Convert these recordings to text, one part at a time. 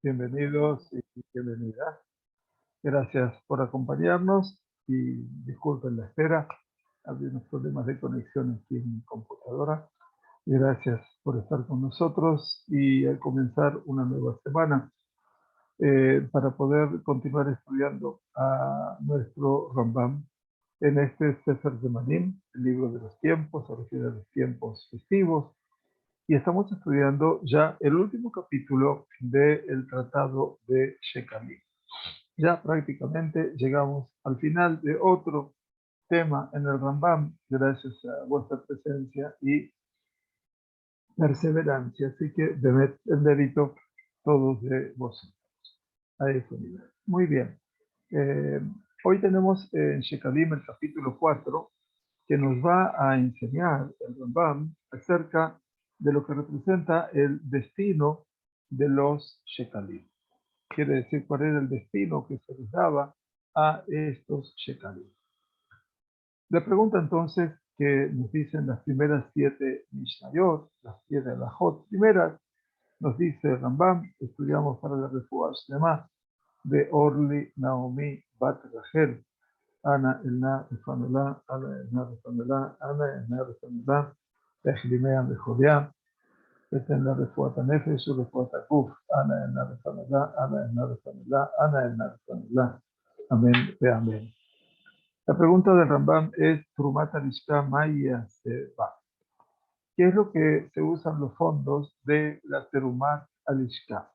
Bienvenidos y bienvenidas. Gracias por acompañarnos y disculpen la espera. Había unos problemas de conexión aquí en mi computadora. Gracias por estar con nosotros y al comenzar una nueva semana para poder continuar estudiando a nuestro Rambam en este Sefer Zemanim, el libro de los tiempos, se refiere a los tiempos festivos, y estamos estudiando ya el último capítulo del Tratado de Shekalim. Ya prácticamente llegamos al final de otro tema en el Rambam, gracias a vuestra presencia y perseverancia. Así que el mérito todos de vosotros a ese nivel. Muy bien. Eh, Hoy tenemos en Shekalim el capítulo 4 que nos va a enseñar el Rambam acerca de lo que representa el destino de los Shekalim. Quiere decir cuál era el destino que se les daba a estos Shekalim. La pregunta entonces que nos dicen las primeras 7 Mishnayot, las 7 Alajot primeras, nos dice Rambam, estudiamos para la Refuah Shlema de Orli Naomi Bat Rachel, Ana Elna Refanelá, Ana Elna Refanelá, Ana Elna Refanelá, Echlimea Mejodiá, Eten la Refuah Nefesh, su Refuah Guf, Ana Elna Refanelá, Ana Elna Refanelá, Ana Elna Refanelá. Amén, ve amén. La pregunta del Rambam es Trumat Alishka Maya Seba. ¿Qué es lo que se usan los fondos de la Terumat Alishka?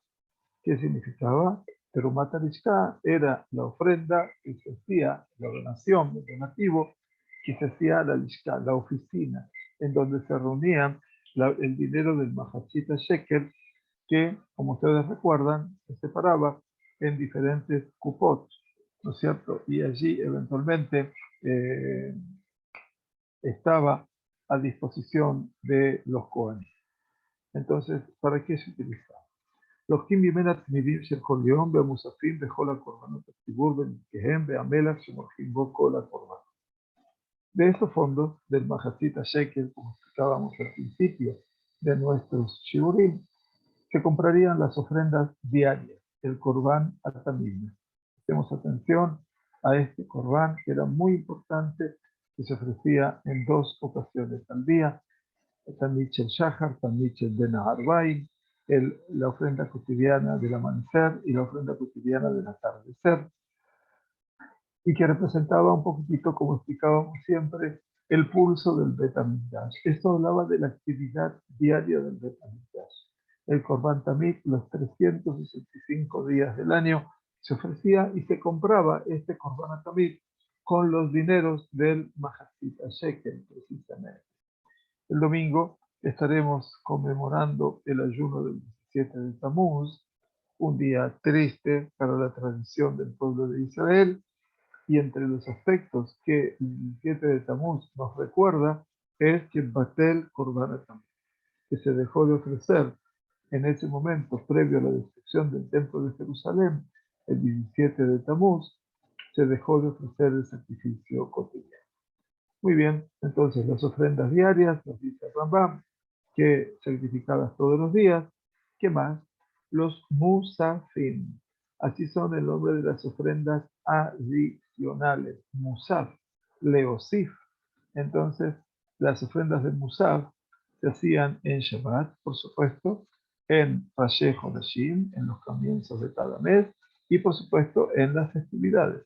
¿Qué significaba? Terumat Alishka era la ofrenda que se hacía, la donación, el donativo, que se hacía a la Alishka, la oficina, en donde se reunían el dinero del Mahachita Shekel, que, como ustedes recuerdan, se separaba en diferentes cupot, ¿no es cierto? Y allí eventualmente eh, estaba a disposición de los Kohanim. Entonces, ¿para qué se utilizaba? לוקחים ממנה תמידים של כל יום ומוספים בכל הקורבנות הציבור ונזקיהם והמלח שמולכים בו כל הקורבנות. De esos fondos del Mahachita Shekel, como explicábamos al principio de nuestros shiurim, se comprarían las ofrendas diarias, el Korban Atamim. Prestemos atención a este Korban, que era muy importante, que se ofrecía en 2 ocasiones al día, Tanit el Shahar, Tanit el Ben Arbaim, la ofrenda cotidiana del amanecer y la ofrenda cotidiana del atardecer, y que representaba un poquitito, como explicábamos siempre, el pulso del Bet HaMikdash. Esto hablaba de la actividad diaria del Bet HaMikdash. El Korban Tamid, los 365 días del año, se ofrecía y se compraba este Korban Tamid con los dineros del Mahachita Shekel, precisamente. El domingo estaremos conmemorando el ayuno del 17 de Tamuz, un día triste para la tradición del pueblo de Israel, y entre los aspectos que el 17 de Tamuz nos recuerda es que Batel Korban Tamuz, que se dejó de ofrecer en ese momento previo a la destrucción del templo de Jerusalén, el 17 de Tamuz, se dejó de ofrecer el sacrificio cotidiano. Muy bien, entonces las ofrendas diarias, nos dice Rambam, que sacrificadas todos los días. ¿Qué más? Los musafim. Así son el nombre de las ofrendas adicionales. Musaf, leosif. Entonces, las ofrendas de musaf se hacían en Shabbat, por supuesto, en Rashi Hodashim, en los comienzos de cada mes, y por supuesto en las festividades.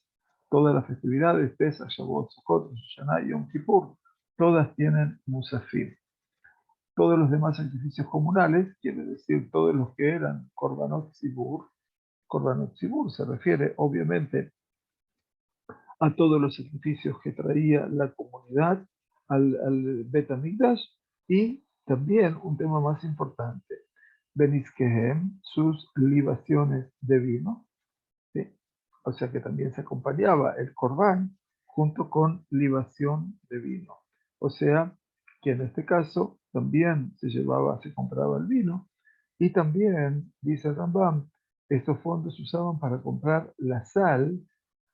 Todas las festividades, Pesach, Shavuot, Sukkot, Rosh Hashanah y Yom Kippur, todas tienen musafim. Todos los demás sacrificios comunales, quiere decir todos los que eran Korbanot Tzibur se refiere obviamente a todos los sacrificios que traía la comunidad al Bet HaMikdash, y también un tema más importante, Benizkehem, sus libaciones de vino, ¿sí? O sea que también se acompañaba el Corbán junto con libación de vino. O sea que en este caso también se compraba el vino, y también, dice Rambam, estos fondos se usaban para comprar la sal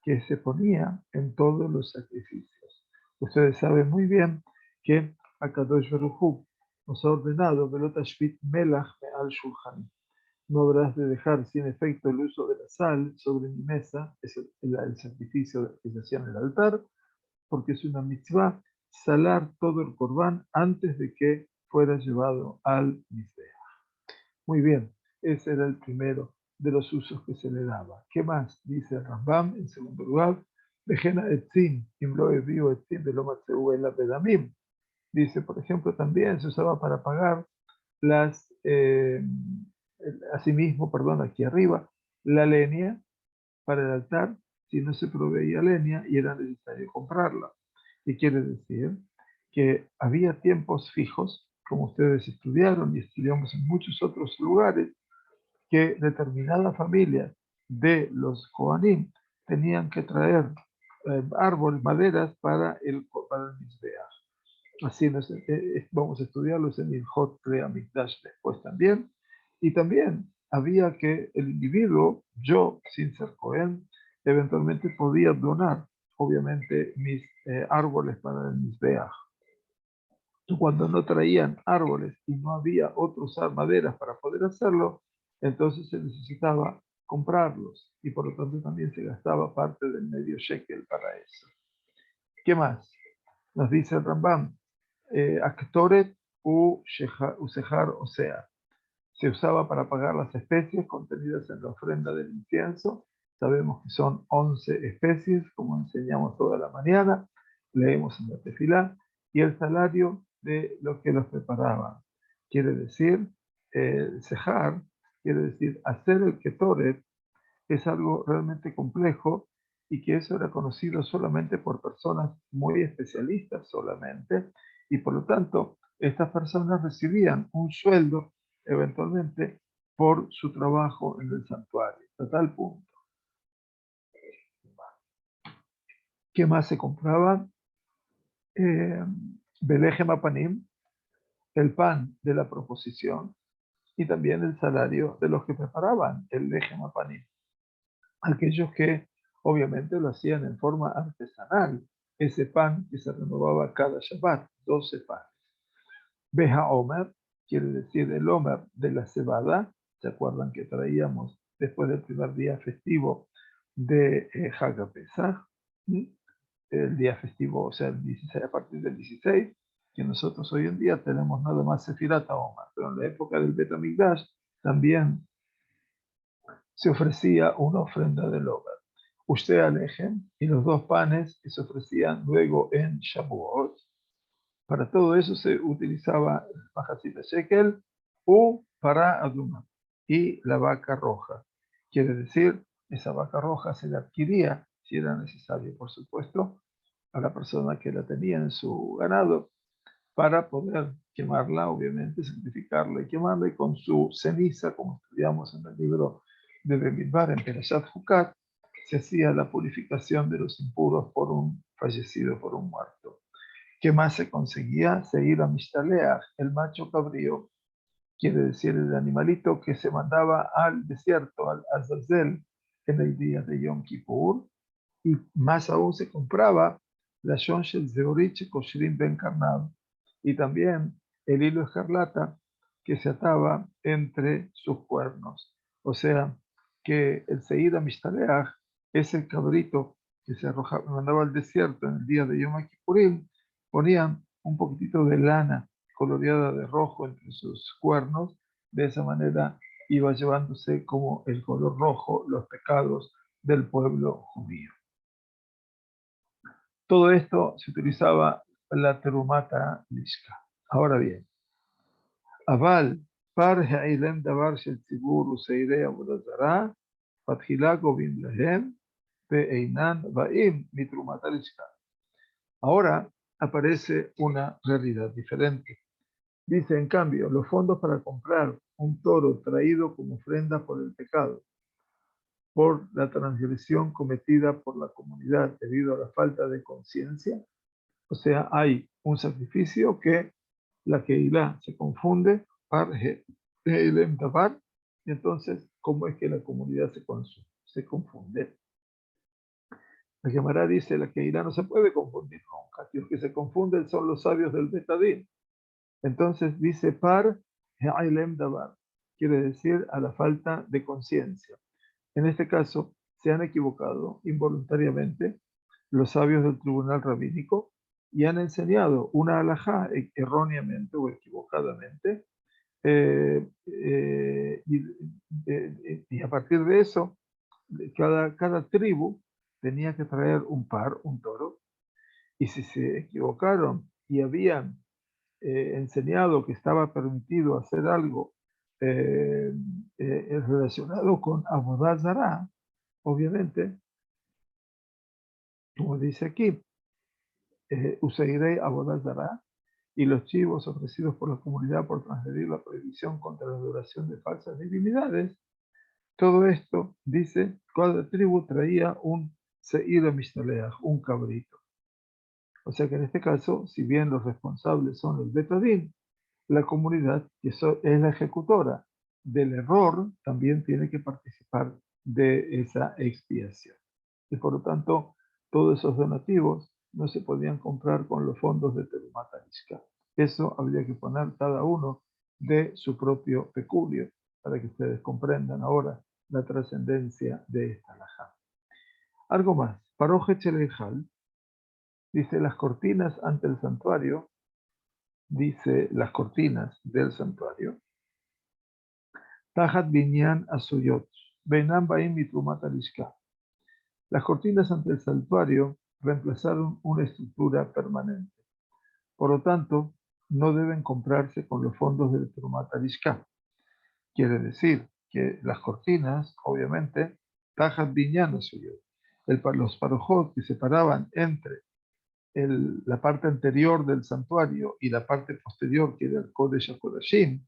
que se ponía en todos los sacrificios. Ustedes saben muy bien que Akadosh Baruj Hu nos ha ordenado Velot Tashvit Melach Me'al Shulchan. No habrás de dejar sin efecto el uso de la sal sobre mi mesa, es el sacrificio que se hacía en el altar, porque es una mitzvah salar todo el corbán antes de que fuera llevado al mizbeach. Muy bien, ese era el primero de los usos que se le daba. ¿Qué más? Dice el Rambam, en segundo lugar, Vejena etzim, imlo eviu etzim de lo matzeu el apedamim. Dice, por ejemplo, también se usaba para pagar las, asimismo, perdón, aquí arriba, la leña para el altar, si no se proveía leña y era necesario comprarla. Y quiere decir que había tiempos fijos, como ustedes estudiaron y estudiamos en muchos otros lugares, que determinadas familias de los Kohanim tenían que traer árboles, maderas para el Mizbeach. Así vamos a estudiarlos en el Hot Mikdash después también. Y también había que el individuo, yo sin ser Cohen, eventualmente podía donar, obviamente, mis árboles para el Mizbeach. Cuando no traían árboles y no había otros maderas para poder hacerlo, entonces se necesitaba comprarlos y por lo tanto también se gastaba parte del medio shekel para eso. ¿Qué más? Nos dice el Rambam, Aktoret u Sejar o sea, se usaba para pagar las especies contenidas en la ofrenda del incienso. Sabemos que son 11 especies, como enseñamos toda la mañana, leemos en la tefilá, y el salario de los que los preparaban. Quiere decir, sejar, quiere decir hacer el ketoret, es algo realmente complejo y que eso era conocido solamente por personas muy especialistas solamente, y por lo tanto estas personas recibían un sueldo eventualmente por su trabajo en el santuario, a tal punto. ¿Qué más se compraba? Belejem apanim, el pan de la proposición, y también el salario de los que preparaban el lejem apanim. Aquellos que obviamente lo hacían en forma artesanal, ese pan que se renovaba cada Shabbat, 12 panes. Beja Omer, quiere decir el Omer de la cebada, ¿se acuerdan que traíamos después del primer día festivo de Hag Pesach? El día festivo, o sea, el 16, a partir del 16, que nosotros hoy en día tenemos nada más Sefirat Omer, pero en la época del Bet HaMikdash también se ofrecía una ofrenda del Omer. Usted alejen y los dos panes que se ofrecían luego en Shavuot. Para todo eso se utilizaba el majacita shekel o para aduma y la vaca roja. Quiere decir, esa vaca roja se la adquiría, si era necesario, por supuesto, a la persona que la tenía en su ganado, para poder quemarla, obviamente, sacrificarla y quemarla, y con su ceniza, como estudiamos en el libro de Bemidbar, en Perashat Hukat, se hacía la purificación de los impuros por un fallecido, por un muerto. ¿Qué más se conseguía? Se iba a Mishtaleach, el macho cabrío, quiere decir el animalito que se mandaba al desierto, al Azazel, en el día de Yom Kippur, y más aún se compraba la Shonshel Zeorich Koshrim Ben Karnal, y también el hilo escarlata que se ataba entre sus cuernos. O sea, que el Seid Mishtaleach es el cabrito que se mandaba al desierto en el día de Yom Kippurim, ponían un poquitito de lana coloreada de rojo entre sus cuernos, de esa manera iba llevándose como el color rojo los pecados del pueblo judío. Todo esto se utilizaba la terumata lishka. Ahora bien, Aval, par ha'ilem davar shel tzibur useirei avodat zarah, fatchila govim lehem, ve'einan ba'im mitrumata lishka. Ahora aparece una realidad diferente. Dice, en cambio, los fondos para comprar un toro traído como ofrenda por el pecado, por la transgresión cometida por la comunidad debido a la falta de conciencia. O sea, hay un sacrificio que la Keilah se confunde, y entonces, ¿cómo es que la comunidad se confunde? La Gemara dice, la Keilah no se puede confundir nunca. Los que se confunden son los sabios del Betadín. Entonces dice, Par Ha'ilem Dabar. quiere decir a la falta de conciencia. En este caso, se han equivocado involuntariamente los sabios del tribunal rabínico y han enseñado una halajá erróneamente o equivocadamente, y a partir de eso, cada tribu tenía que traer un toro, y si se equivocaron y habían enseñado que estaba permitido hacer algo eh, relacionado con Avodah Zará, obviamente, como dice aquí, Useirei Avodah Zará, y los chivos ofrecidos por la comunidad por transgredir la prohibición contra la adoración de falsas divinidades. Todo esto, dice, cada tribu traía un Seir Mishnaleach, un cabrito. O sea que en este caso, si bien los responsables son el Betadín, la comunidad, que es la ejecutora del error, también tiene que participar de esa expiación. Y por lo tanto, todos esos donativos no se podían comprar con los fondos de Terumat Arishka. Eso habría que poner cada uno de su propio peculio, para que ustedes comprendan ahora la trascendencia de esta halajá. Algo más. Paroje Chelejal dice: las cortinas ante el santuario, dice las cortinas del santuario, Tajat Binyan Asuyot, Beinam Baim Mitrumat Alishka. Las cortinas ante el santuario reemplazaron una estructura permanente. Por lo tanto, no deben comprarse con los fondos del Trumat Alishka. Quiere decir que las cortinas, obviamente, Tajat Binyan Asuyot, los parojot que separaban entre la parte anterior del santuario y la parte posterior, que era el Kodesh HaKodashim,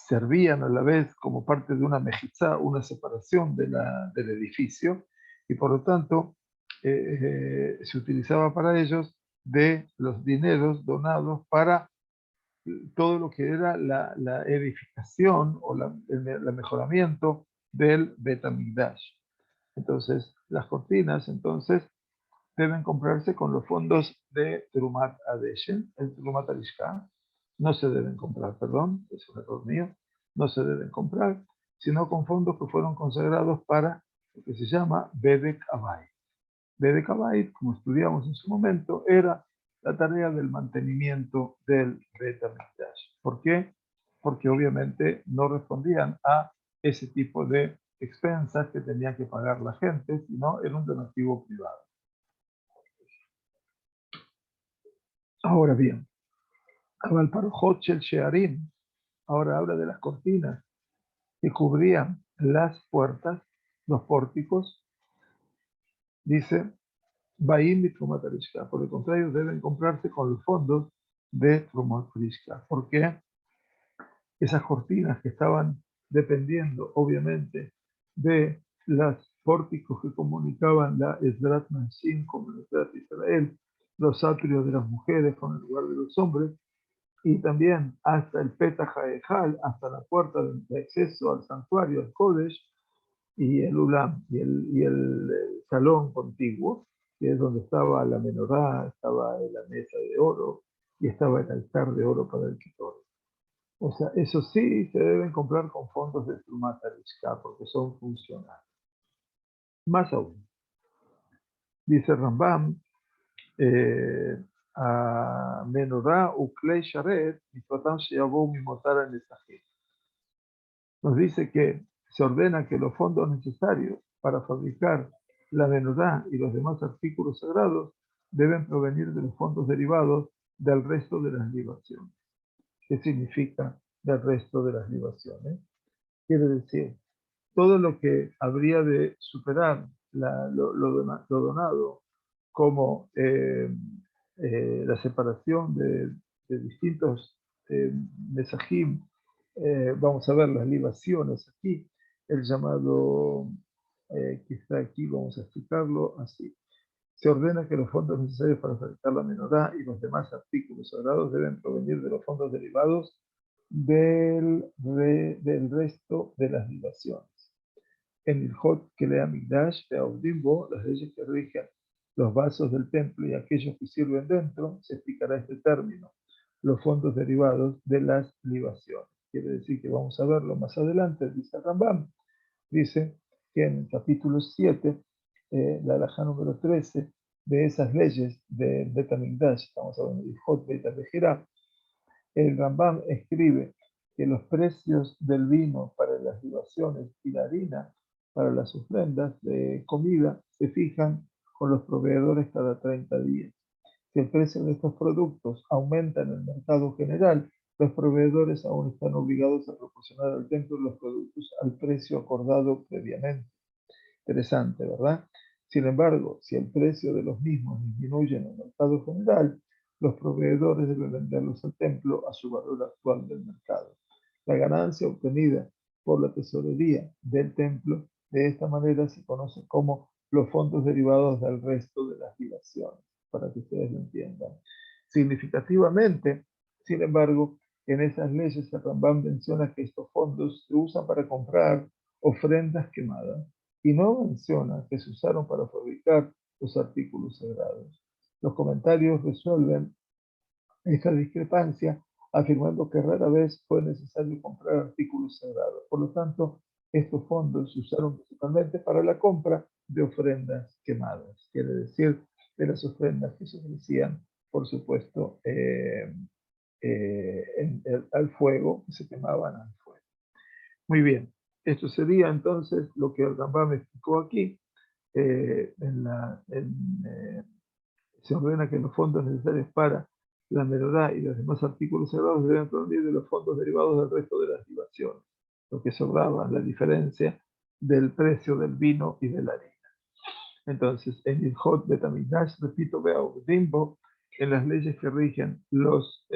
servían a la vez como parte de una mejizá, una separación del edificio, y por lo tanto se utilizaba para ellos de los dineros donados para todo lo que era la edificación o el mejoramiento del Bet HaMikdash. Entonces, las cortinas, entonces, deben comprarse con los fondos de Terumat Adeshen, el Terumat Alishka. No se deben comprar, perdón, es un error mío, no se deben comprar, sino con fondos que fueron consagrados para lo que se llama Bedek Abayit. Bedek Abayit, como estudiamos en su momento, era la tarea del mantenimiento del Bet HaMikdash. ¿Por qué? Porque obviamente no respondían a ese tipo de expensas que tenía que pagar la gente, sino era un donativo privado. Ahora bien, Aval Parojot Shel Shearim, ahora habla de las cortinas que cubrían las puertas, los pórticos, dice, Baim y Trumat Arishka. Por el contrario, deben comprarse con los fondos de Trumat Arishka. ¿Por qué? Esas cortinas que estaban dependiendo, obviamente, de los pórticos que comunicaban la Esdrat Nanshim con el Esdrat Israel, los atrios de las mujeres con el lugar de los hombres, y también hasta el Petah HaEjal, hasta la puerta de acceso al santuario, al Kodesh, y el Ulam, y el salón contiguo, que es donde estaba la menorá, estaba la mesa de oro, y estaba el altar de oro para el Kitor. O sea, eso sí se deben comprar con fondos de Trumat Arishka, porque son funcionales. Más aún, dice Rambam, a menorá uklei sharet, mitzvatam sheyavou mimotar nesachim. Nos dice que se ordena que los fondos necesarios para fabricar la menorá y los demás artículos sagrados deben provenir de los fondos derivados del resto de las libaciones. ¿Qué significa del resto de las libaciones? Quiere decir, todo lo que habría de superar lo donado, como la separación de distintos mesajim, vamos a ver las libaciones aquí, el llamado que está aquí, vamos a explicarlo así. Se ordena que los fondos necesarios para fabricar la menorá y los demás artículos sagrados deben provenir de los fondos derivados del resto de las libaciones. En el Hot que lea Migdash, las leyes que rigen los vasos del templo y aquellos que sirven dentro, se explicará este término, los fondos derivados de las libaciones. quiere decir que vamos a verlo más adelante, dice Rambam, dice que en el capítulo 7, la alajá número 13, de esas leyes de Bet HaMikdash, estamos hablando de Hot Bet HaBejirá, el Rambam escribe que los precios del vino para las libaciones y la harina para las ofrendas de comida se fijan con los proveedores cada 30 días. Si el precio de estos productos aumenta en el mercado general, los proveedores aún están obligados a proporcionar al templo los productos al precio acordado previamente. Interesante, ¿verdad? Sin embargo, si el precio de los mismos disminuye en el mercado general, los proveedores deben venderlos al templo a su valor actual del mercado. La ganancia obtenida por la tesorería del templo de esta manera se conoce como los fondos derivados del resto de las libaciones, para que ustedes lo entiendan. Significativamente, sin embargo, en esas leyes el Rambam menciona que estos fondos se usan para comprar ofrendas quemadas y no menciona que se usaron para fabricar los artículos sagrados. Los comentarios resuelven esta discrepancia afirmando que rara vez fue necesario comprar artículos sagrados. Por lo tanto, estos fondos se usaron principalmente para la compra de ofrendas quemadas, quiere decir, de las ofrendas que se ofrecían, por supuesto, al fuego, que se quemaban al fuego. Muy bien, esto sería entonces lo que el Rambam explicó aquí. Se ordena que los fondos necesarios para la menorá y los demás artículos sagrados deben provenir de los fondos derivados del resto de las libaciones, lo que sobraba, la diferencia del precio del vino y de la harina. Entonces, en el Hot Bet HaMikdash, repito, veo Dimbo, en las leyes que rigen los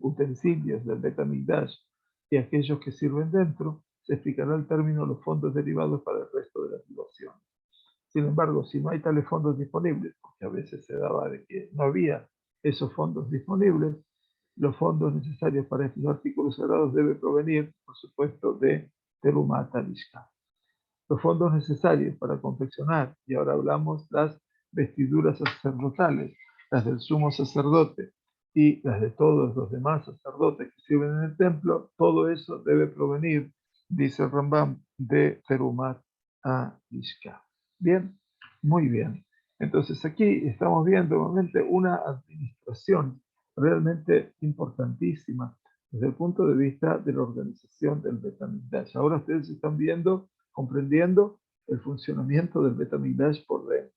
utensilios del Bet HaMikdash y aquellos que sirven dentro, se explicará el término los fondos derivados para el resto de las libaciones. Sin embargo, si no hay tales fondos disponibles, porque a veces se daba de que no había esos fondos disponibles, los fondos necesarios para estos artículos sagrados deben provenir, por supuesto, de Terumat HaMishkan. Los fondos necesarios para confeccionar, y ahora hablamos las vestiduras sacerdotales, las del sumo sacerdote y las de todos los demás sacerdotes que sirven en el templo, todo eso debe provenir, dice el Rambam, de Terumat HaMishkan. Bien, muy bien. Entonces aquí estamos viendo realmente una administración realmente importantísima desde el punto de vista de la organización del Bet HaMikdash. Ahora ustedes están viendo, comprendiendo el funcionamiento del Bet HaMikdash por dentro.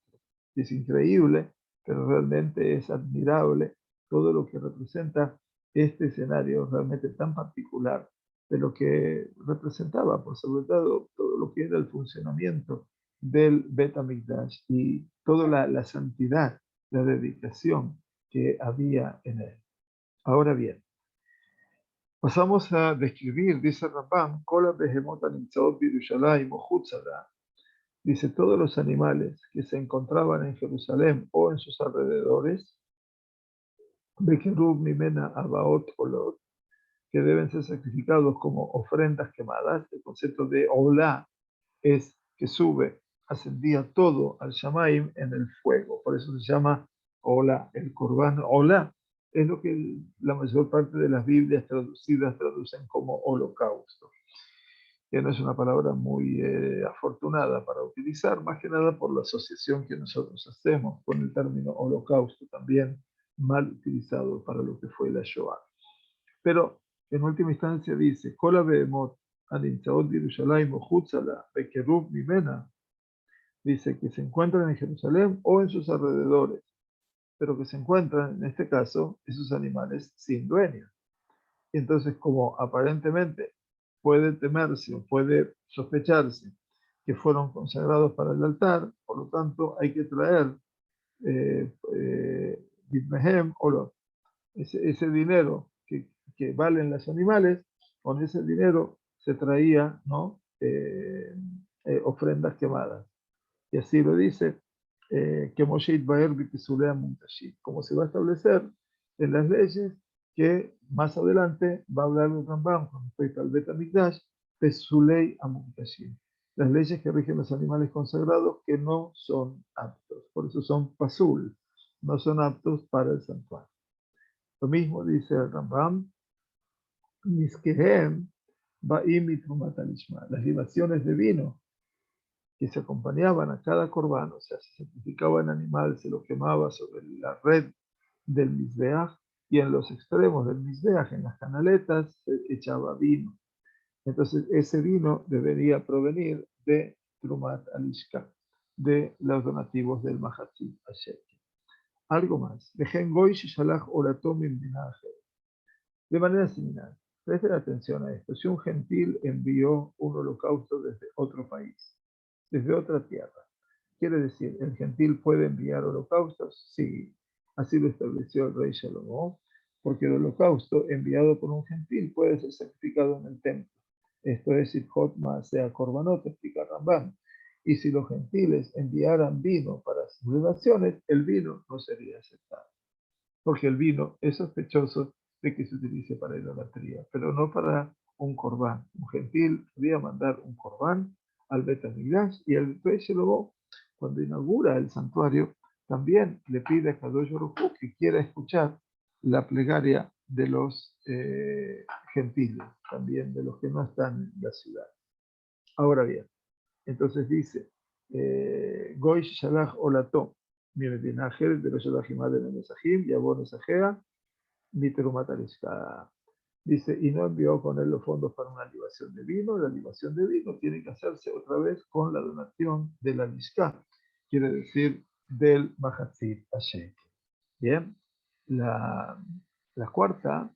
Es increíble, pero realmente es admirable todo lo que representa este escenario realmente tan particular de lo que representaba, por sobre todo lo que era el funcionamiento del Bet HaMikdash y toda la santidad, la dedicación que había en él. Ahora bien, pasamos a describir, dice Rambam, Kola Behemot Nimtzaot Birushalayim o Hutzala. Dice, todos los animales que se encontraban en Jerusalén o en sus alrededores, Bekerub Mimena Abaot Olot, que deben ser sacrificados como ofrendas quemadas. El concepto de Olá es que sube, ascendía todo al Shamaim en el fuego. Por eso se llama Olá, el Corban Olá. Es lo que la mayor parte de las Biblias traducidas traducen como holocausto, que no es una palabra muy afortunada para utilizar, más que nada por la asociación que nosotros hacemos con el término holocausto, también mal utilizado para lo que fue la Shoah. Pero en última instancia dice, Kola Behemot Aninchaot Yerushalayim o Hutzala Bekerub Mimena, dice que se encuentran en Jerusalén o en sus alrededores, pero que se encuentran, en este caso, esos animales sin dueño. Y entonces, como aparentemente puede temerse o puede sospecharse que fueron consagrados para el altar, por lo tanto hay que traer ese dinero que valen los animales, con ese dinero se traía, ¿no? Ofrendas quemadas. Y así lo dice, que Moshe Itbaer Bipisulea Muntashit, como se va a establecer en las leyes que más adelante va a hablar el Rambam con respecto al Bet HaMikdash, Pesulei Amuntashit, las leyes que rigen los animales consagrados que no son aptos, por eso son pasul, no son aptos para el santuario. Lo mismo dice el Rambam Niskehem ba'im mitrumat alishma. Las libaciones de vino que se acompañaban a cada corbán, o sea, se sacrificaba el animal, se lo quemaba sobre la red del Mizbeach, y en los extremos del Mizbeach, en las canaletas, se echaba vino. Entonces, ese vino debería provenir de Trumat Alishka, de los donativos del Mahatzit Hashem. Algo más. De manera similar, presten atención a esto. Si un gentil envió un holocausto desde otro país, desde otra tierra, quiere decir, ¿el gentil puede enviar holocaustos? Sí, así lo estableció el rey Salomón, porque el holocausto enviado por un gentil puede ser sacrificado en el templo. Esto es Sifhot Maaseh Korbanot, explica Rambam. Y si los gentiles enviaran vino para sus libaciones, el vino no sería aceptado, porque el vino es sospechoso de que se utilice para idolatría, pero no para un corbán. Un gentil podía mandar un corbán al Bet HaMikdash, y el rey Shlomo, cuando inaugura el santuario, también le pide a Kadosh Baruj Hu que quiera escuchar la plegaria de los gentiles, también de los que no están en la ciudad. Ahora bien, entonces dice, Goy Shalach Olato, mi Medinajer de los Shalachimad de Mesajim, Yabon Esajea, mi Terumat Alishka. Dice, y no envió con él los fondos para una libación de vino. La libación de vino tiene que hacerse otra vez con la donación de la Alishka, quiere decir del Mahatzit Hashem. Bien, la cuarta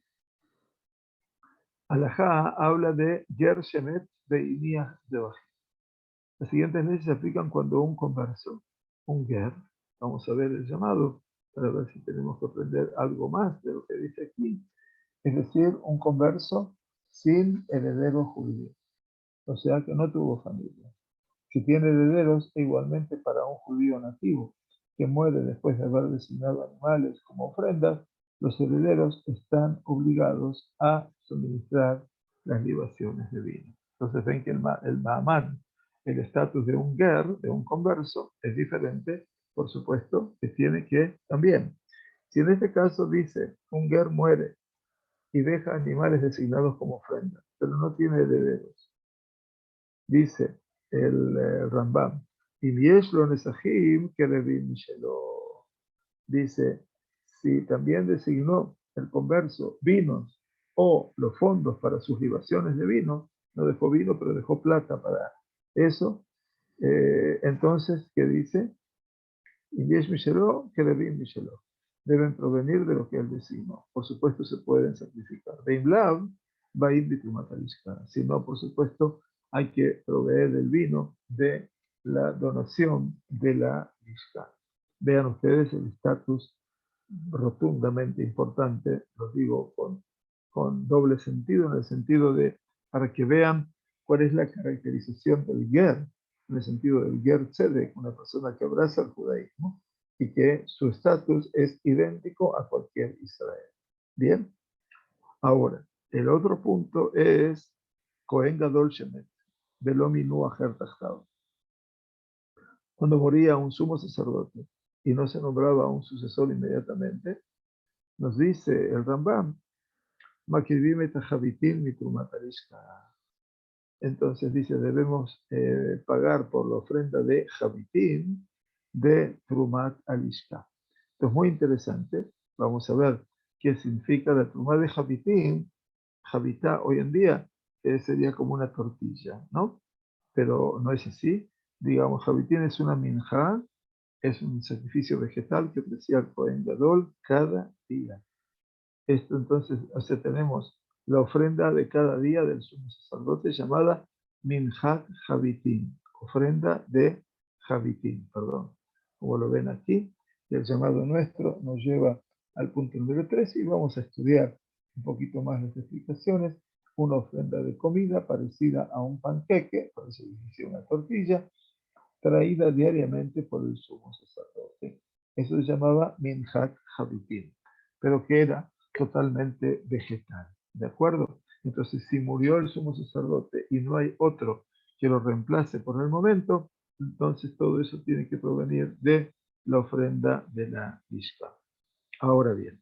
alajá habla de Ger Shemet de Iniach de Bajim. Las siguientes leyes se aplican cuando un converso, un ger, vamos a ver el llamado para ver si tenemos que aprender algo más de lo que dice aquí, es decir, un converso sin heredero judío, o sea que no tuvo familia. Si tiene herederos, e igualmente para un judío nativo que muere después de haber designado animales como ofrendas, los herederos están obligados a suministrar las libaciones de vino. Entonces ven que el Ma'amad, el estatus de un ger, de un converso, es diferente, por supuesto, que tiene que también. Si en este caso dice, un ger muere y deja animales designados como ofrenda, pero no tiene herederos, dice el Rambam, y Yeshlo Nesahim que dice, si también designó el converso vinos o los fondos para sus libaciones de vino, no dejó vino, pero dejó plata para eso, entonces, ¿qué dice? Y Yesh Mishelo, que Mishelo. Deben provenir de lo que él designó. Por supuesto, se pueden sacrificar. Beimlav, Baim Bitrumatalishka. Si no, por supuesto, hay que proveer del vino de la donación de la Lishka. Vean ustedes el estatus rotundamente importante, lo digo con doble sentido, en el sentido de, para que vean cuál es la caracterización del ger, en el sentido del ger tzedek, una persona que abraza el judaísmo y que su estatus es idéntico a cualquier Israel. Bien, ahora, el otro punto es Kohen Gadol Shemet, Velo Minu Acher Tachtao. Cuando moría un sumo sacerdote y no se nombraba un sucesor inmediatamente, nos dice el Rambam, entonces dice, debemos pagar por la ofrenda de Javitín de Trumat Alishka. Esto es muy interesante. Vamos a ver qué significa la Trumat de Javitín. Javitá hoy en día sería como una tortilla, ¿no? Pero no es así. Digamos, Javitín es una minjá, es un sacrificio vegetal que ofrecía el Kohen Gadol cada día. Esto entonces, o sea, tenemos la ofrenda de cada día del sumo sacerdote llamada Minhat Javitín, ofrenda de Javitín, perdón. Como lo ven aquí, el llamado nuestro nos lleva al punto número 3 y vamos a estudiar un poquito más las explicaciones. Una ofrenda de comida parecida a un panqueque, por eso dice una tortilla, traída diariamente por el sumo sacerdote. Eso se llamaba Minhat Javitín, pero que era totalmente vegetal, ¿de acuerdo? Entonces, si murió el sumo sacerdote y no hay otro que lo reemplace por el momento, entonces todo eso tiene que provenir de la ofrenda de la Mishpah. Ahora bien,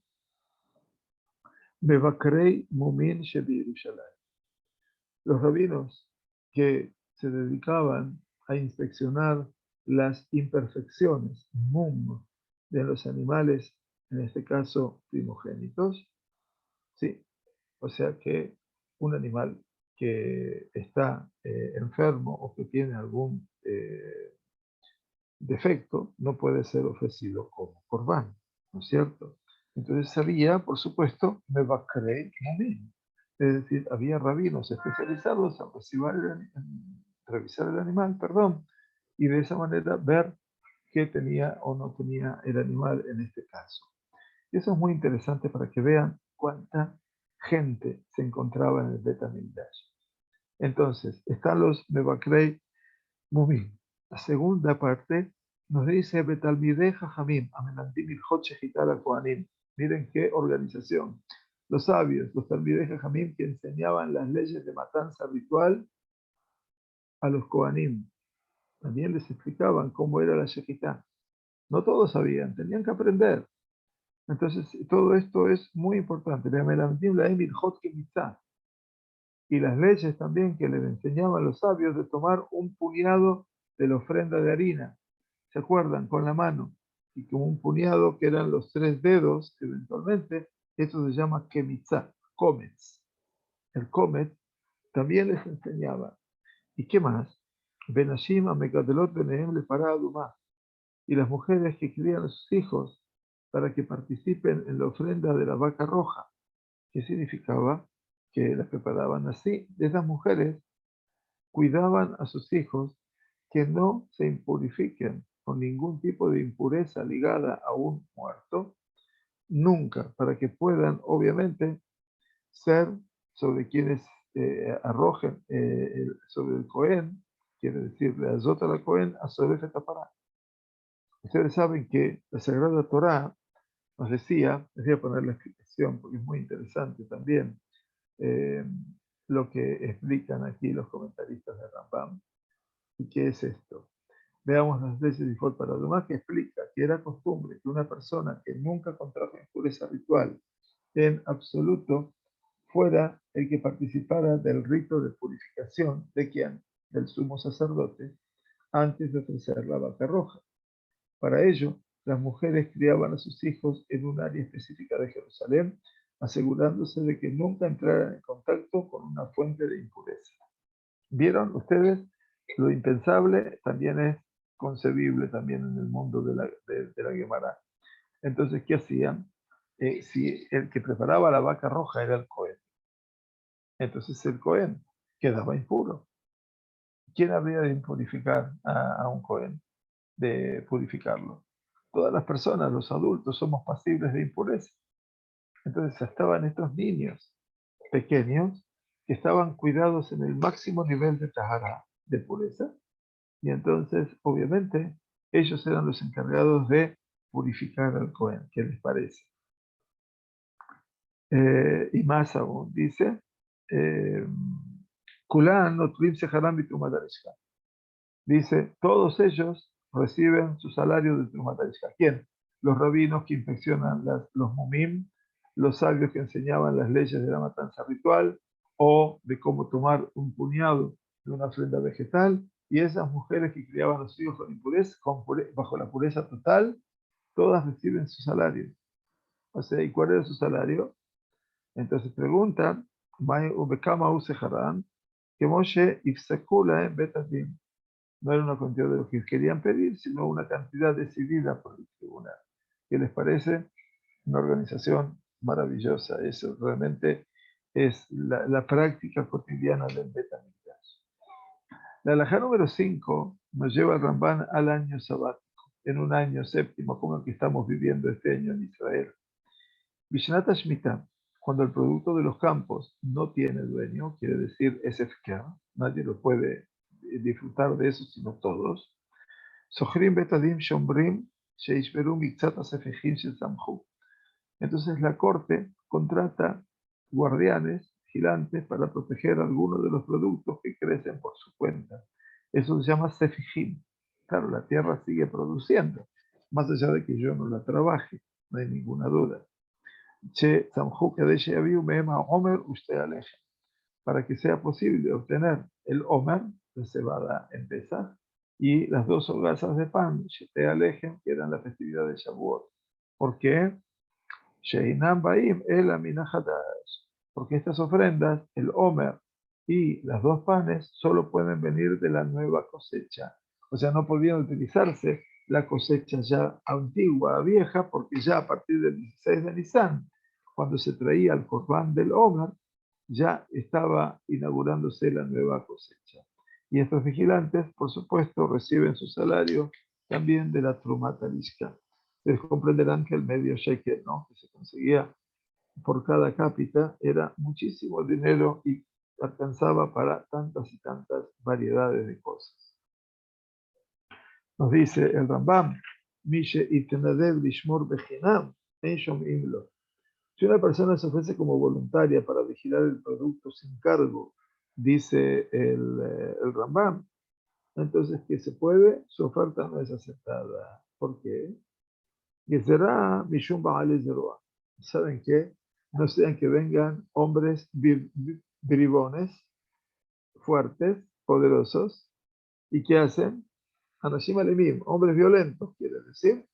Mevakrei Mumin Shebirushalayim. Los rabinos que se dedicaban a inspeccionar las imperfecciones, mum, de los animales, en este caso primogénitos, ¿sí? O sea que un animal que está enfermo o que tiene algún defecto no puede ser ofrecido como corbán, ¿no es cierto? Entonces había, por supuesto, Mevakrei Mumin. Es decir, había rabinos especializados en revisar el animal, perdón, y de esa manera ver qué tenía o no tenía el animal en este caso. Y eso es muy interesante para que vean cuánta gente se encontraba en el Bet HaMikdash. Entonces, están los Mevakrei Mumin. La segunda parte nos dice Betalmidei Jajamim, Amenandim Ilhot Shechitat HaKohanim. Miren qué organización. Los sabios, los Talmidei Jajamim, que enseñaban las leyes de matanza ritual a los Kohanim. También les explicaban cómo era la Shechitá. No todos sabían, tenían que aprender. Entonces, todo esto es muy importante. Y las leyes también que les enseñaban los sabios de tomar un puñado de la ofrenda de harina. ¿Se acuerdan? Con la mano. Y con un puñado que eran los 3 dedos, eventualmente, eso se llama kemitzá, comets. El comet también les enseñaba. ¿Y qué más? Benashim Amekadelot Benehem le parado más. Y las mujeres que crían a sus hijos para que participen en la ofrenda de la vaca roja, que significaba que las preparaban así. Esas mujeres cuidaban a sus hijos que no se impurifiquen con ningún tipo de impureza ligada a un muerto, nunca, para que puedan, obviamente, ser sobre quienes arrojen sobre el Cohen, quiere decir, le azota la Cohen a sobre tapará. Ustedes saben que la Sagrada Torá nos decía, les voy a poner la explicación porque es muy interesante también, eh, lo que explican aquí los comentaristas de Rambam. ¿Y qué es esto? Veamos las leyes de Jot para Adumá, que explica que era costumbre que una persona que nunca contrajo impureza ritual en absoluto fuera el que participara del rito de purificación de quién, del sumo sacerdote, antes de ofrecer la vaca roja. Para ello, las mujeres criaban a sus hijos en un área específica de Jerusalén, asegurándose de que nunca entraran en contacto con una fuente de impureza. ¿Vieron ustedes? Lo impensable también es concebible también en el mundo de la Gemara. Entonces, ¿qué hacían? Si el que preparaba la vaca roja era el Cohen, entonces el Cohen quedaba impuro. ¿Quién habría de impurificar a un Cohen? De purificarlo. Todas las personas, los adultos, somos pasibles de impureza. Entonces estaban estos niños pequeños que estaban cuidados en el máximo nivel de tahara, de pureza, y entonces, obviamente, ellos eran los encargados de purificar al Cohen. ¿Qué les parece? Y más aún, dice, Kulan Notrim Seharam Bitumat Arishka. Dice, todos ellos reciben su salario de Trumat Arishka. ¿Quién? Los rabinos que inspeccionan los mumim, los sabios que enseñaban las leyes de la matanza ritual o de cómo tomar un puñado de una ofrenda vegetal, y esas mujeres que criaban a los hijos con impureza, bajo la pureza total, todas reciben su salario. O sea, ¿y cuál era su salario? Entonces preguntan, que Moshe ifsakula en Betadim. No era una cantidad de lo que querían pedir, sino una cantidad decidida por el tribunal. ¿Qué les parece? Una organización maravillosa. Eso realmente es la práctica cotidiana del Bet HaMikdash. La halajá número 5 nos lleva al Ramban al año sabático, en un año séptimo como el que estamos viviendo este año en Israel. Vishnat Shemitah, cuando el producto de los campos no tiene dueño, quiere decir es efker, nadie lo puede disfrutar de eso sino todos. Sochrim betadim shombrim sheishberu mikzat asefejim shel samchu. Entonces la corte contrata guardianes, vigilantes, para proteger algunos de los productos que crecen por su cuenta. Eso se llama sefijim. Claro, la tierra sigue produciendo, más allá de que yo no la trabaje, no hay ninguna duda. para que sea posible obtener el Omer, la cebada en Pesach, y las 2 hogazas de pan, Shete Alejem, que eran la festividad de Shavuot. ¿Por qué? Sheinam Baim el Aminahadash. Porque estas ofrendas, el Omer y las 2 panes, solo pueden venir de la nueva cosecha. O sea, no podían utilizarse la cosecha ya antigua, vieja, porque ya a partir del 16 de Nisan, cuando se traía el Corbán del Omer, ya estaba inaugurándose la nueva cosecha. Y estos vigilantes, por supuesto, reciben su salario también de la Trumat Alishka. Ustedes comprenderán que el medio shekel, ¿no?, que se conseguía por cada cápita, era muchísimo dinero y alcanzaba para tantas y tantas variedades de cosas. Nos dice el Rambam, Mishe itenadev lishmor bechinam, en shom'im lo. Si una persona se ofrece como voluntaria para vigilar el producto sin cargo, dice el Rambam, entonces que se puede, su oferta no es aceptada. ¿Por qué? Que será Mishum Baale Zeroa. ¿Saben qué? No sean que vengan hombres bribones, fuertes, poderosos, ¿y qué hacen? Anashim Alemim, hombres violentos, quiere decir.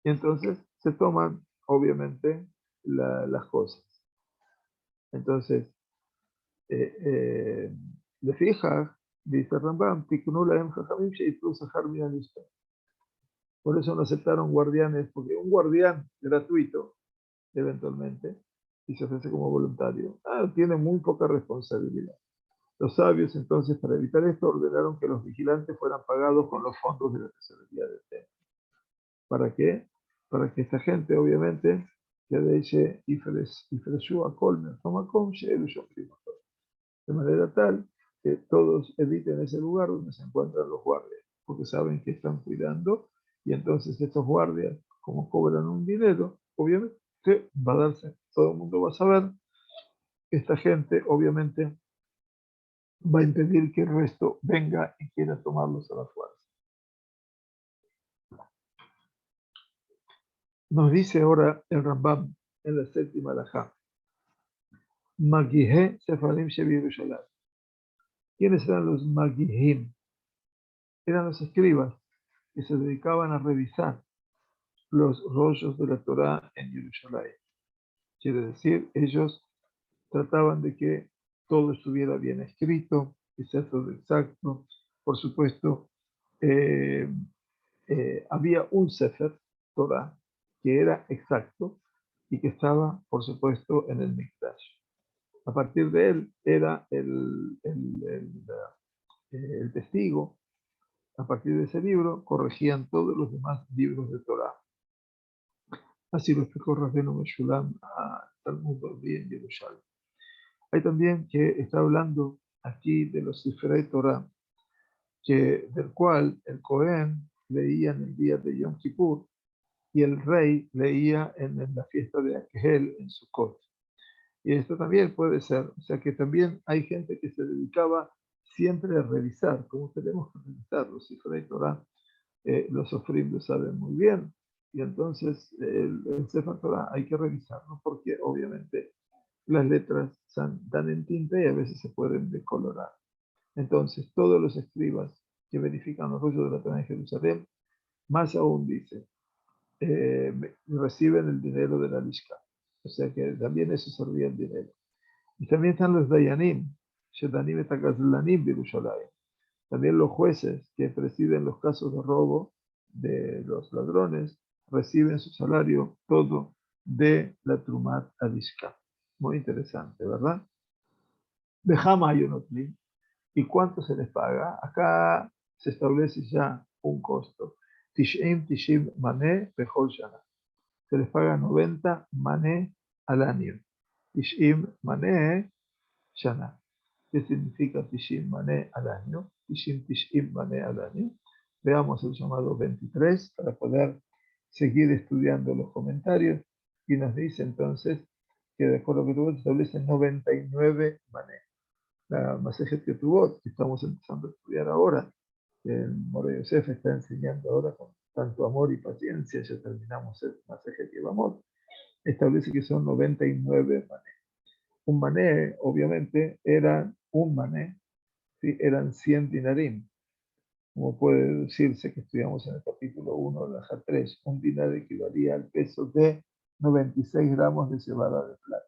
Y entonces se toman, obviamente, las cosas. Entonces, de fija, dice Rambam, por eso no aceptaron guardianes, porque un guardián gratuito, eventualmente, y se ofrece como voluntario, tiene muy poca responsabilidad. Los sabios, entonces, para evitar esto, ordenaron que los vigilantes fueran pagados con los fondos de la tesorería del templo. ¿Para qué? Para que esta gente, obviamente, que de ese de manera tal que todos eviten ese lugar donde se encuentran los guardias, porque saben que están cuidando, y entonces estos guardias, como cobran un dinero, obviamente va a darse, todo el mundo va a saber, esta gente obviamente va a impedir que el resto venga y quiera tomarlos a la fuerza. Nos dice ahora el Rambam en la séptima alajá, Magihe Sefarim Shevi Yerushalayim. ¿Quiénes eran los Magihim? Eran los escribas que se dedicaban a revisar los rollos de la Torá en Jerusalén. Quiere decir, ellos trataban de que todo estuviera bien escrito, que sea todo exacto. Por supuesto, había un Sefer Torah que era exacto y que estaba, por supuesto, en el Mikdash. A partir de él era el testigo. A partir de ese libro corregían todos los demás libros de Torah. Así lo explicó Rabbeinu Meshulam a Talmud Bavli en Jerusalén. Hay también que está hablando aquí de los Sifrei Torah, del cual el Cohen leía en el día de Yom Kippur y el rey leía en la fiesta de Akhel en Sukkot. Y esto también puede ser, o sea que también hay gente que se dedicaba siempre a revisar, como tenemos que revisar los Sifrei Torah, los Sofrim lo saben muy bien, y entonces el Sefer Torah hay que revisarlo porque obviamente las letras están en tinta y a veces se pueden decolorar. Entonces todos los escribas que verifican los rollos de la Torah en Jerusalén, más aún dice, reciben el dinero de la Lishka. O sea que también eso servía el dinero. Y también están los Dayanim, Shedanim et Agazlanim de Yerushalayim. También los jueces que presiden los casos de robo de los ladrones reciben su salario todo de la Trumat Alishka. Muy interesante, ¿verdad? Dejamos Ayonotli. ¿Y cuánto se les paga? Acá se establece ya un costo. Tishim mané bechol shana. Se les paga 90 mané al año. Tishim mané shana. ¿Qué significa Tishim mané al año? Tishim mané al año. Veamos el llamado 23 para poder seguir estudiando los comentarios. Y nos dice entonces que de acuerdo a que tuvo se establecen 99 mané. La Masejet Ketubot, que estamos empezando a estudiar ahora, el Moré Yosef está enseñando ahora con tanto amor y paciencia, ya terminamos el Masejet Yevamot, establece que son 99 mané. Un mané, obviamente, era un mané, ¿sí? Eran 100 dinarim. Como puede decirse que estudiamos en el capítulo 1 de la J3, un dinar equivalía al peso de 96 gramos de cebada de plata.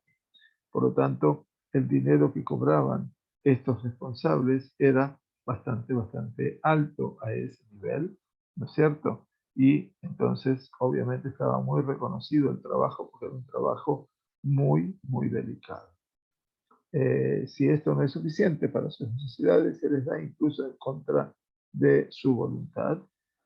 Por lo tanto, el dinero que cobraban estos responsables era bastante alto a ese nivel, ¿no es cierto? Y entonces, obviamente, estaba muy reconocido el trabajo porque era un trabajo muy delicado. Si esto no es suficiente para sus necesidades, se les da incluso en contra de su voluntad,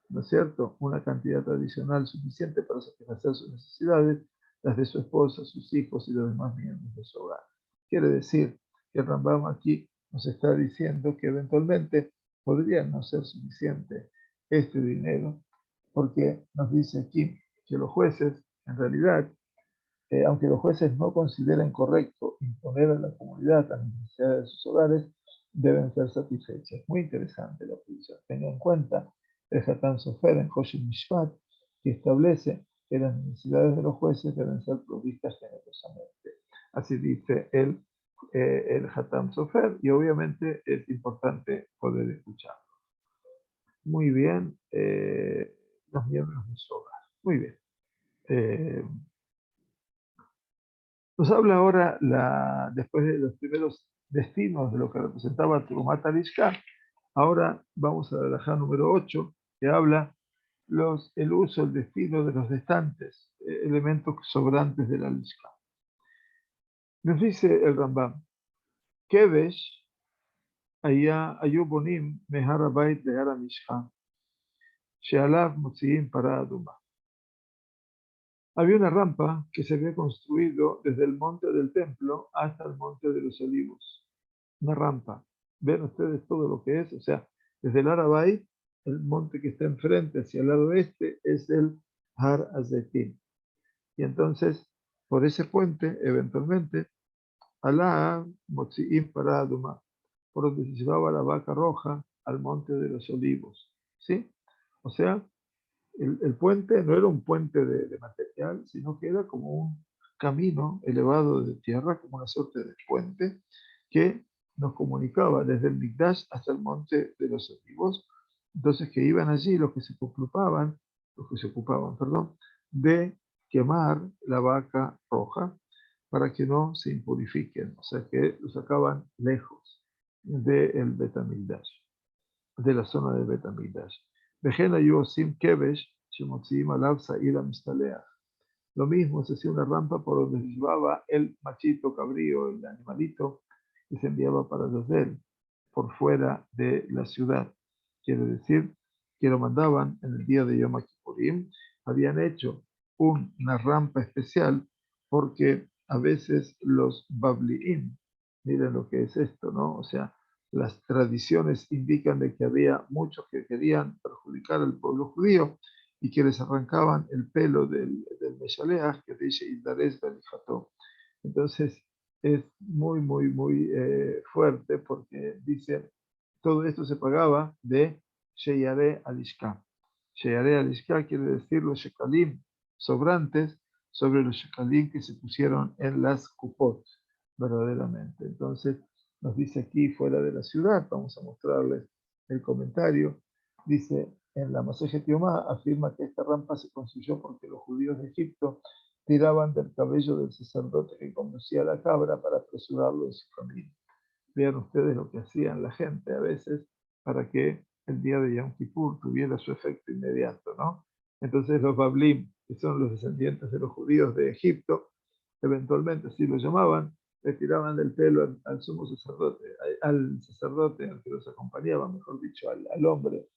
¿no es cierto? Una cantidad adicional suficiente para satisfacer sus necesidades, las de su esposa, sus hijos y los demás miembros de su hogar. Quiere decir que el Rambam aquí nos está diciendo que eventualmente podría no ser suficiente este dinero, porque nos dice aquí que los jueces, en realidad, aunque los jueces no consideren correcto imponer a la comunidad las necesidades de sus hogares, deben ser satisfechas. Muy interesante la posición. Tenga en cuenta el Hatan Sofer en Hoshen Mishpat, que establece que las necesidades de los jueces deben ser provistas generosamente. Así dice el Hatan Sofer, y obviamente es importante poder escucharlo. Muy bien, los miembros de su hogar. Muy bien. Nos habla ahora, después de los primeros destinos de lo que representaba Trumat Alishka, ahora vamos a la halajá número 8, que habla el uso, el destino de los restantes elementos sobrantes de la Alishka. Nos dice el Rambam, Kevesh, היו בונים מהר הבית להר המשכן, שעליו מוציאים פרה אדומה. Había una rampa que se había construido desde el monte del templo hasta el monte de los olivos. Una rampa. Ven ustedes todo lo que es, o sea, desde el Arabay, el monte que está enfrente hacia el lado este es el Har Azetim. Y entonces, por ese puente, eventualmente, Alá Motziim Paraduma, por donde se llevaba la vaca roja al monte de los olivos. ¿Sí? O sea, el puente no era un puente de material, sino que era como un camino elevado de tierra, como una suerte de puente, que nos comunicaba desde el Mikdash hasta el monte de los olivos. Entonces que iban allí los que se ocupaban, perdón, de quemar la vaca roja para que no se impurifiquen, o sea que lo sacaban lejos del Betamigdash, de la zona del Betamigdash. וכן היו עושים כבש שמוציאים עליו שעיר המשתלח. Lo mismo, se hacía una rampa por donde se llevaba el machito cabrío, el animalito, que se enviaba para Yozel, por fuera de la ciudad. Quiere decir que lo mandaban en el día de Yom Kippurim. Habían hecho una rampa especial porque a veces los Babliim, miren lo que es esto, ¿no? O sea, las tradiciones indican de que había muchos que querían perjudicar al pueblo judío y que les arrancaban el pelo del Meshaleach, que dice Isdares Belijato. Entonces es muy fuerte porque dice, todo esto se pagaba de Sheyare Alishka. Sheyare Alishka quiere decir los shekalim sobrantes sobre los shekalim que se pusieron en las kupot, verdaderamente. Entonces nos dice aquí fuera de la ciudad, vamos a mostrarles el comentario, dice en la Masejet Yomá afirma que esta rampa se construyó porque los judíos de Egipto tiraban del cabello del sacerdote que conducía a la cabra para apresurarlo en su camino. Vean ustedes lo que hacían la gente a veces para que el día de Yom Kippur tuviera su efecto inmediato, ¿no? Entonces los Bablim, que son los descendientes de los judíos de Egipto, eventualmente así lo llamaban, le tiraban del pelo al sumo sacerdote, al sacerdote al que los acompañaba, mejor dicho, al hombre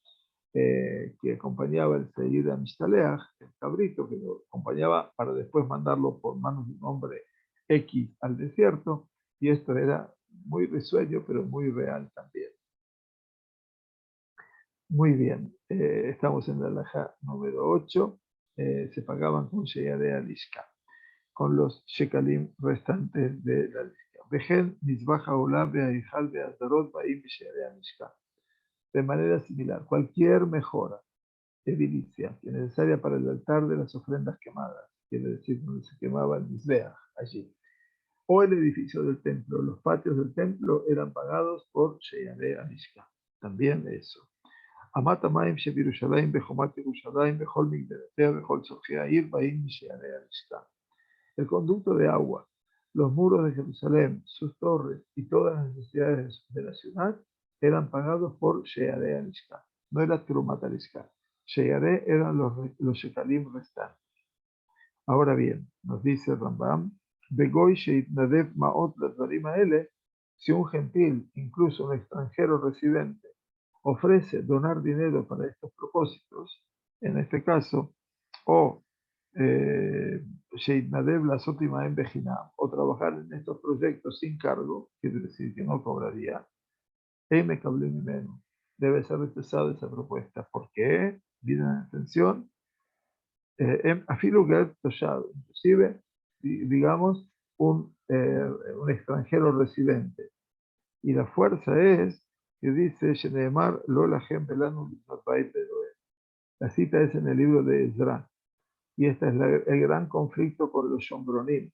que acompañaba el Seir Amistaleach, el cabrito que lo acompañaba para después mandarlo por manos de un hombre X al desierto, y esto era muy risueño, pero muy real también. Muy bien, estamos en la halajá número 8, se pagaban con Sheyare Alishka, con los shekalim restantes de la Alishka. Vejen, Mizbach Haolam, Be'ahijal, Be'azdarot, Ba'im, Sheyare Alishka. De manera similar, cualquier mejora edilicia que es necesaria para el altar de las ofrendas quemadas quiere decir donde se quemaba el Mizbeach, allí. O el edificio del templo, los patios del templo eran pagados por Sheyarei Amishkan. También eso. Amat Hamayim Shebirushalayim Bechomat Yerushalayim Bechol Migdalatea Bechol Tzorchei Ha'ir Ba'im Sheyarei Amishkan. El conducto de agua, los muros de Jerusalén, sus torres y todas las necesidades de la ciudad eran pagados por Sheyarei Amishkan. No era Trumat Amishkan. Sheyarei eran los shekalim restantes. Ahora bien, nos dice Rambam, Begoy Sheitnadev Maot Ladvarim Haele, si un gentil, incluso un extranjero residente, ofrece donar dinero para estos propósitos, en este caso, o Sheitnadev Lasot Imaem Bejinam, o trabajar en estos proyectos sin cargo, quiere decir que no cobraría, Eime Kablim Imenu, debe ser rechazada esa propuesta. ¿Por qué? Miren atención. Inclusive, digamos, un extranjero residente. Y la fuerza es que dice, la cita es en el libro de Ezra. Y este es el gran conflicto con los Shombronim,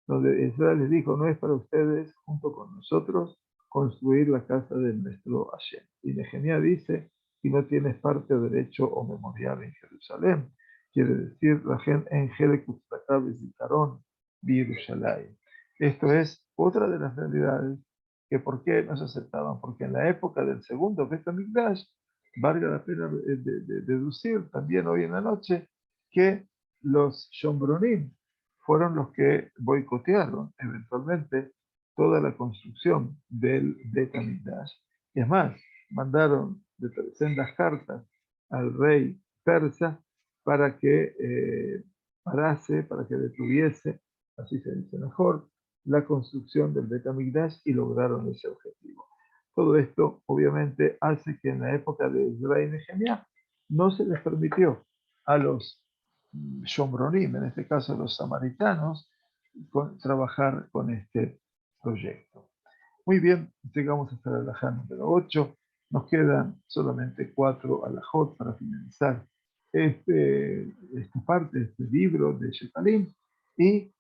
donde Ezra les dijo, no es para ustedes, junto con nosotros, construir la casa de nuestro Hashem. Y Nehemías dice, si no tienes parte o derecho o memorial en Jerusalén, quiere decir, la gente en Jericutacabezitaron, Yerushalayim. Esto es otra de las realidades que por qué no se aceptaban, porque en la época del segundo Beit HaMikdash, valga la pena deducir también hoy en la noche, que los Shombronim fueron los que boicotearon eventualmente toda la construcción del Beit HaMikdash. Y es más, mandaron sendas cartas al rey persa para que parase, para que detuviese, así se dice mejor, la construcción del Beit HaMikdash y lograron ese objetivo. Todo esto obviamente hace que en la época de Ezra y Nehemías no se les permitió a los Shombronim, en este caso los samaritanos, trabajar con este proyecto. Muy bien, llegamos hasta la alajá número 8. Nos quedan solamente 4 alajot para finalizar esta parte de este libro de Shekalim y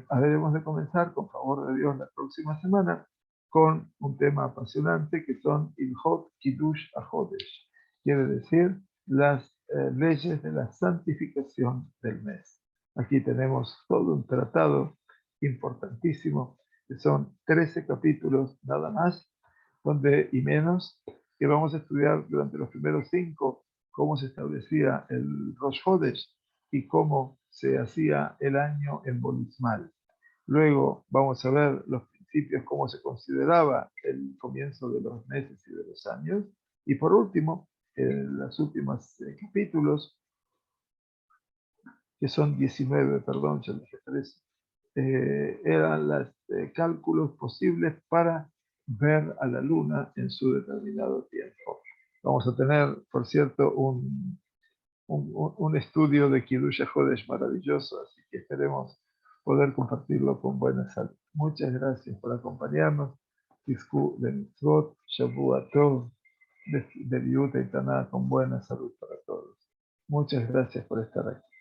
habremos de comenzar, con favor de Dios, la próxima semana con un tema apasionante que son Ilhot Kiddush HaChodesh, quiere decir las leyes de la santificación del mes. Aquí tenemos todo un tratado importantísimo, que son 13 capítulos nada más, donde y menos, que vamos a estudiar durante los primeros 5 cómo se establecía el Rosh Hodesh y cómo se hacía el año en Bolismal. Luego vamos a ver los principios, cómo se consideraba el comienzo de los meses y de los años. Y por último, los últimos capítulos, que son 19, perdón, ya dije 13, eran los cálculos posibles para ver a la luna en su determinado tiempo. Vamos a tener, por cierto, un estudio de Kiddush HaChodesh maravilloso, así que esperemos poder compartirlo con buena salud. Muchas gracias por acompañarnos. Tizku de Mitzvot, Shavua Tov, de Liuta y Taná, con buena salud para todos. Muchas gracias por estar aquí.